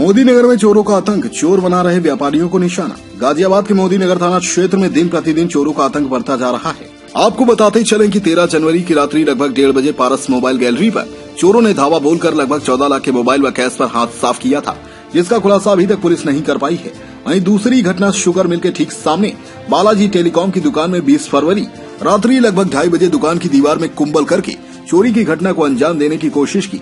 मोदी नगर में चोरों का आतंक, चोर बना रहे व्यापारियों को निशाना। गाजियाबाद के मोदी नगर थाना क्षेत्र में दिन प्रतिदिन चोरों का आतंक बढ़ता जा रहा है। आपको बताते चलें कि 13 जनवरी की रात्रि लगभग 1:30 बजे पारस मोबाइल गैलरी पर चोरों ने धावा बोलकर लगभग 14 लाख के मोबाइल व कैश पर हाथ साफ किया था, जिसका खुलासा अभी तक पुलिस नहीं कर पाई है। वहीं दूसरी घटना शुगर मिल के ठीक सामने बालाजी टेलीकॉम की दुकान में 20 फरवरी रात्रि लगभग 2:30 बजे दुकान की दीवार में कुंभल करके चोरी की घटना को अंजाम देने की कोशिश की,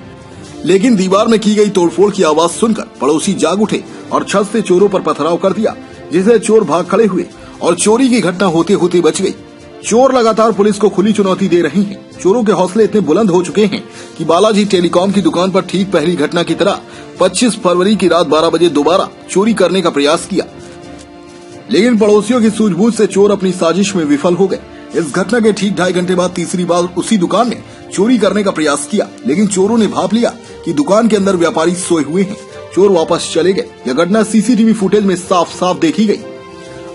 लेकिन दीवार में की गई तोड़फोड़ की आवाज सुनकर पड़ोसी जाग उठे और छत से चोरों पर पथराव कर दिया, जिससे चोर भाग खड़े हुए और चोरी की घटना होते होते बच गई। चोर लगातार पुलिस को खुली चुनौती दे रहे हैं। चोरों के हौसले इतने बुलंद हो चुके हैं कि बालाजी टेलीकॉम की दुकान पर ठीक पहली घटना की तरह 25 फरवरी की रात 12 बजे दोबारा चोरी करने का प्रयास किया, लेकिन पड़ोसियों की सूझबूझ से चोर अपनी साजिश में विफल हो गए। इस घटना के ठीक 2.5 घंटे बाद तीसरी बार उसी दुकान में चोरी करने का प्रयास किया, लेकिन चोरों ने भांप लिया कि दुकान के अंदर व्यापारी सोए हुए हैं। चोर वापस चले गए। यह घटना सीसीटीवी फुटेज में साफ साफ देखी गई।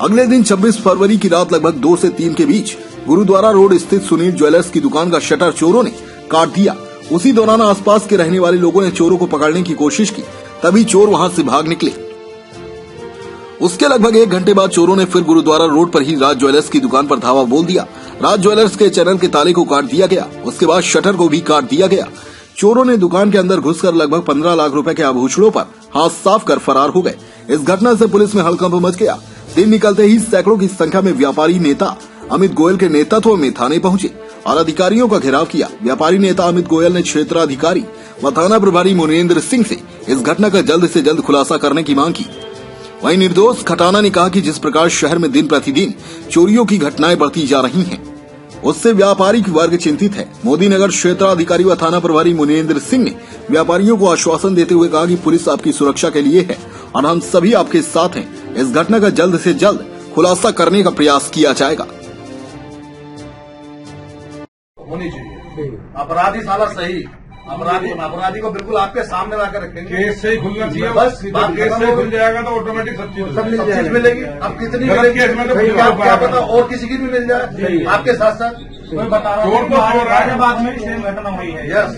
अगले दिन 26 फरवरी की रात लगभग 2 से 3 के बीच गुरुद्वारा रोड स्थित सुनील ज्वेलर्स की दुकान का शटर चोरों ने काट दिया। उसी दौरान आसपास के रहने वाले लोगों ने चोरों को पकड़ने की कोशिश की, तभी चोर वहां से भाग निकले। उसके लगभग 1 घंटे बाद चोरों ने फिर गुरुद्वारा रोड पर ही राज ज्वेलर्स की दुकान पर धावा बोल दिया। राज ज्वेलर्स के चैनल के ताले को काट दिया गया। उसके बाद शटर को भी काट दिया गया। चोरों ने दुकान के अंदर घुसकर लगभग 15 लाख रुपए के आभूषणों पर हाथ साफ कर फरार हो गए। इस घटना से पुलिस में हड़कंप मच गया। दिन निकलते ही सैकड़ों की संख्या में व्यापारी नेता अमित गोयल के नेतृत्व में थाने पहुंचे और अधिकारियों का घेराव किया। व्यापारी नेता अमित गोयल ने क्षेत्राधिकारी व थाना प्रभारी मुनेंद्र सिंह से इस घटना का जल्द से जल्द खुलासा करने की मांग की। वहीं निर्दोष खटाना ने कहा कि जिस प्रकार शहर में दिन प्रतिदिन चोरियों की घटनाएं बढ़ती जा रही हैं, उससे व्यापारिक वर्ग चिंतित है। मोदी नगर क्षेत्राधिकारी व थाना प्रभारी मुनेंद्र सिंह ने व्यापारियों को आश्वासन देते हुए कहा कि पुलिस आपकी सुरक्षा के लिए है और हम सभी आपके साथ हैं। इस घटना का जल्द से जल्द खुलासा करने का प्रयास किया जाएगा। होनी चाहिए अपराधी साला सही अपराधी को बिल्कुल आपके सामने लाकर रखेंगे। केस से ही खुलना चाहिए, बस केस से खुल जाएगा तो ऑटोमेटिक सब चीज मिलेगी। अब कितनी मिलेगी क्या पता और किसी की भी मिल जाए आपके साथ साथ। चोर तो चोर है, बाद में सेम घटना हुई है। यस,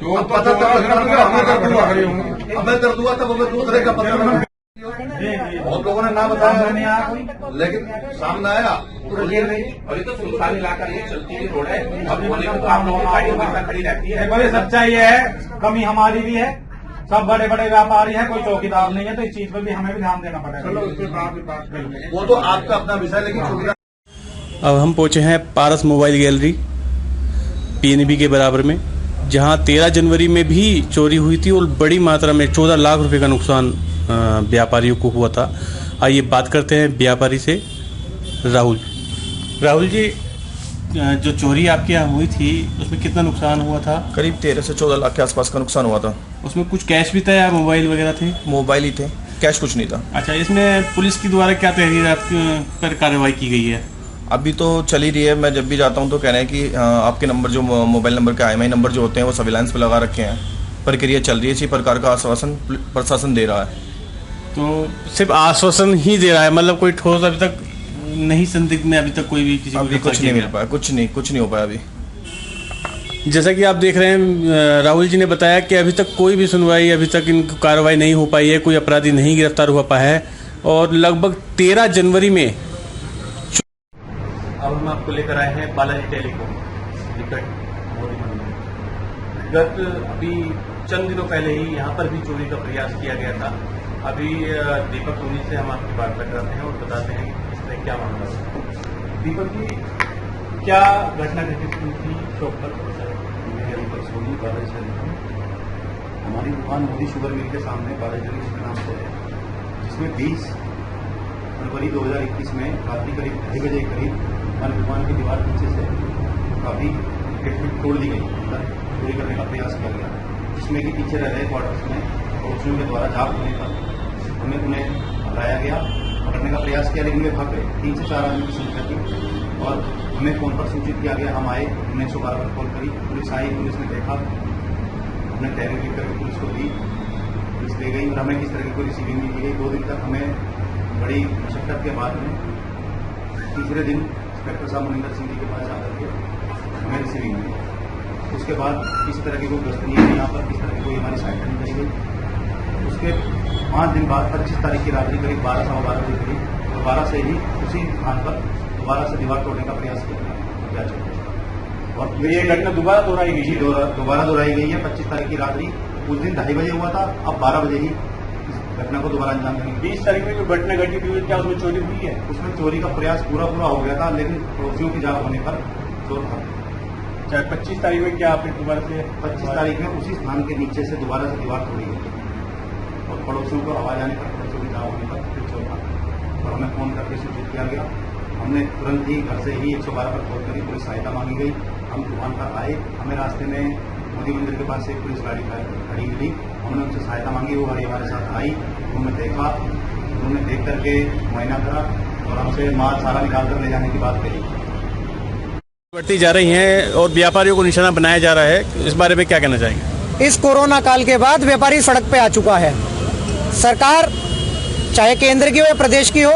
चोर तो पता मैं कर दूंगा तब हमें दूसरे का पता। बहुत लोगों ने नाम बताया लेकिन सामने आया अभी तो सुनसान इलाका ये चलती हुई रोड है। अब बोले तो आप लोगों की गाड़ी हमेशा खड़ी रहती है। बड़े सच्चाई है, कमी हमारी भी है। सब बड़े बड़े व्यापारी हैं, कोई चौकीदार नहीं है, तो इस चीज पर भी हमें भी ध्यान देना पड़ेगा। चलो उसके बात करेंगे। वो तो आपका अपना विषय, लेकिन चौकीदार। अब हम पहुंचे हैं पारस मोबाइल गैलरी पीएनबी के बराबर में, जहां 13 जनवरी में भी चोरी हुई थी और बड़ी मात्रा में 14 लाख रुपए का नुकसान व्यापारियों को हुआ था। आइए बात करते हैं व्यापारी से। राहुल जी, जो चोरी आपके यहाँ हुई थी उसमें कितना नुकसान हुआ था? करीब 13 से 14 लाख के आसपास का नुकसान हुआ था। उसमें कुछ कैश भी था या मोबाइल वगैरह थे? मोबाइल ही थे, कैश कुछ नहीं था। अच्छा, इसमें पुलिस की द्वारा क्या तहरीर आप पर कार्रवाई की गई है? अभी तो चल ही रही है। मैं जब भी जाता हूँ तो कह रहे हैं कि आपके नंबर जो मोबाइल नंबर के IMEI नंबर जो होते हैं वो सर्विलांस पे लगा रखे हैं। प्रक्रिया चल रही है, इसी प्रकार का आश्वासन प्रशासन दे रहा है। तो सिर्फ आश्वासन ही दे रहा है, मतलब कोई ठोस अभी तक नहीं? संदिग्ध में अभी तक कोई भी किसी अभी कुछ नहीं मिल पाया, कुछ नहीं हो पाया अभी। जैसा कि आप देख रहे हैं, राहुल जी ने बताया कि अभी तक कोई भी सुनवाई, अभी तक इनकी कार्रवाई नहीं हो पाई है, कोई अपराधी नहीं गिरफ्तार हुआ पाया है और लगभग 13 जनवरी में। अब हम आपको लेकर आए हैं बालाजी टेलीकॉम गत अभी चंद दिनों पहले ही यहाँ पर भी चोरी का प्रयास किया गया था। अभी दीपक सोनी से हम आपकी बात करते हैं और बताते हैं कि इसमें क्या मामला है। दीपक जी, क्या घटना घटित हुई थी शॉप पर? दीपक सोनी, बालाजी हमारी दुकान मोदी शुगर मिल के सामने बालाजी के नाम से है, जिसमें 20 फरवरी 2021 में रात्रि करीब 2:30 बजे करीब हमारी दुकान की दीवार पीछे से काफ़ी गेट तोड़ दी गई, चोरी करने का प्रयास किया गया, जिसमें कि पीछे रह रहे क्वार्टर्स में पड़ोसियों के द्वारा जाग होने पर उन्हें हटाया गया, पकड़ने का प्रयास किया, लेकिन वे भाग गए। 3 से 4 आदमी की संख्या थी और हमें फोन पर सूचित किया गया। हम आए, हमने 112 पर कॉल करी, पुलिस आई, पुलिस ने देखा, हमने तहरीर लिख करके पुलिस को दी, पुलिस ले गई और हमें किस तरह की कोई रिसीविंग नहीं की गई। 2 दिन तक हमें बड़ी मशक्कत के बाद में तीसरे दिन इंस्पेक्टर साहब मुनिंदर सिंह जी के पास जाकर के हमें रिसीविंग मिली। उसके बाद किसी तरह की कोई गश्त नहीं है यहाँ पर, किस तरह की कोई हमारी सहायता नहीं करी गई। उसके उसके 5 दिन बाद 25 तारीख की रात्रि करीब 12 बजे करीब दोबारा से ही उसी स्थान पर दोबारा से दीवार तोड़ने का प्रयास किया जाए। और ये घटना दोबारा दोहराई गई है? दोबारा दोहराई गई है। 25 तारीख की रात्रि उस दिन 2:30 बजे हुआ था, अब 12 बजे ही इस घटना को दोबारा अंजाम देंगे। 20 तारीख में जो घटना घटी थी क्या उसमें चोरी हुई है? उसमें चोरी का प्रयास पूरा हो गया था, लेकिन पड़ोसियों की जांच होने पर चोर था। 25 तारीख में क्या आपने दोबारा से? 25 तारीख में उसी स्थान के नीचे से दोबारा से दीवार तोड़ी गई और पड़ोसियों को आवाज आने पर, पड़ोसियों की जांच होने पर फिर चोर था और हमें फोन करके सूचित किया गया। हमने तुरंत ही घर से ही 112 पर फोन करी, पुलिस सहायता मांगी गई। हम दुकान पर आए, हमें रास्ते में मोदी मंदिर के पास एक पुलिस गाड़ी खड़ी मिली, हमने उनसे सहायता मांगी। वो गाड़ी हमारे साथ आई, उन्होंने देखा, उन्होंने देख करके मुआयना करा और हमसे माल सारा निकाल कर ले जाने की बात कही। बढ़ती जा रही हैं और व्यापारियों को निशाना बनाया जा रहा है, इस बारे में क्या कहना चाहेंगे? इस कोरोना काल के बाद व्यापारी सड़क पे आ चुका है। सरकार चाहे केंद्र की हो या प्रदेश की हो,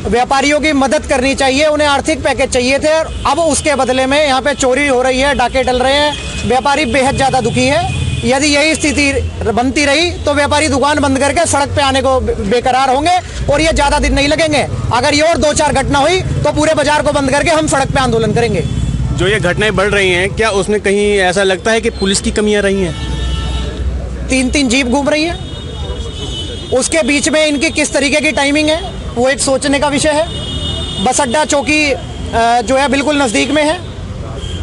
व्यापारियों की मदद करनी चाहिए। उन्हें आर्थिक पैकेज चाहिए थे और अब उसके बदले में यहाँ पे चोरी हो रही है, डाके डल रहे हैं। व्यापारी बेहद ज्यादा दुखी है। यदि यही स्थिति बनती रही तो व्यापारी दुकान बंद करके सड़क पे आने को बेकरार होंगे और ये ज्यादा दिन नहीं लगेंगे। अगर ये और 2-4 घटना हुई तो पूरे बाजार को बंद करके हम सड़क पे आंदोलन करेंगे। जो ये घटनाएं बढ़ रही हैं, क्या उसमें कहीं ऐसा लगता है कि पुलिस की कमियां रही हैं? 3-3 जीप घूम रही है, उसके बीच में इनकी किस तरीके की टाइमिंग है वो एक सोचने का विषय है। बस अड्डा चौकी जो है बिल्कुल नजदीक में है,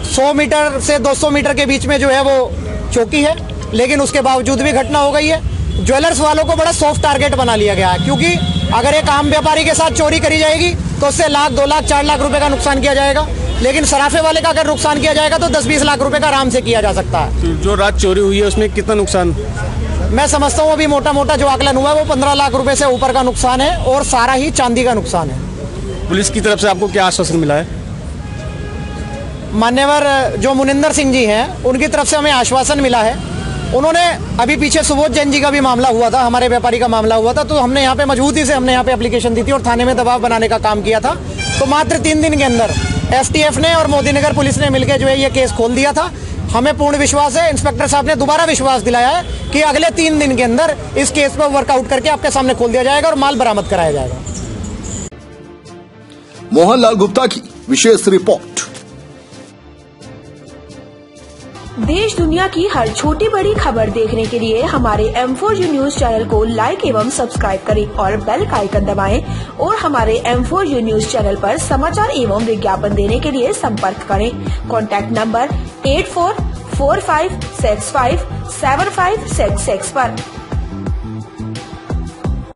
100 मीटर से 200 मीटर के बीच में जो है वो चौकी है, लेकिन उसके बावजूद भी घटना हो गई है। ज्वेलर्स वालों को बड़ा सॉफ्ट टारगेट बना लिया गया है, क्योंकि अगर एक आम व्यापारी के साथ चोरी करी जाएगी तो उससे 1 लाख, 2 लाख, 4 लाख रुपए का नुकसान किया जाएगा, लेकिन सराफे वाले का अगर नुकसान किया जाएगा तो 10-20 लाख रुपए का आराम से किया जा सकता है। तो जो रात चोरी हुई है उसमें कितना नुकसान? मैं समझता हूँ अभी मोटा जो आकलन हुआ है वो 15 लाख रुपए से ऊपर का नुकसान है और सारा ही चांदी का नुकसान है। पुलिस की तरफ से आपको क्या आश्वासन मिला है? मान्यवर जो मुनिंदर सिंह जी हैं उनकी तरफ से हमें आश्वासन मिला है। उन्होंने अभी पीछे सुबोध जैन जी का भी मामला हुआ था, हमारे व्यापारी का मामला हुआ था, तो हमने यहाँ पे मजबूती से हमने यहाँ पे एप्लीकेशन दी थी और थाने में दबाव बनाने का काम किया था। तो मात्र 3 दिन के अंदर एसटीएफ ने और मोदी नगर पुलिस ने मिलकर जो है ये केस खोल दिया था। हमें पूर्ण विश्वास है, इंस्पेक्टर साहब ने दोबारा विश्वास दिलाया है कि अगले 3 दिन के अंदर इस केस पर वर्कआउट करके आपके सामने खोल दिया जाएगा और माल बरामद कराया जाएगा। मोहनलाल गुप्ता की विशेष रिपोर्ट। देश दुनिया की हर छोटी बड़ी खबर देखने के लिए हमारे M4U न्यूज चैनल को लाइक एवं सब्सक्राइब करें और बेल का आइकन दबाएं और हमारे M4U न्यूज चैनल पर समाचार एवं विज्ञापन देने के लिए संपर्क करें। कॉन्टैक्ट नंबर 8445657566 पर।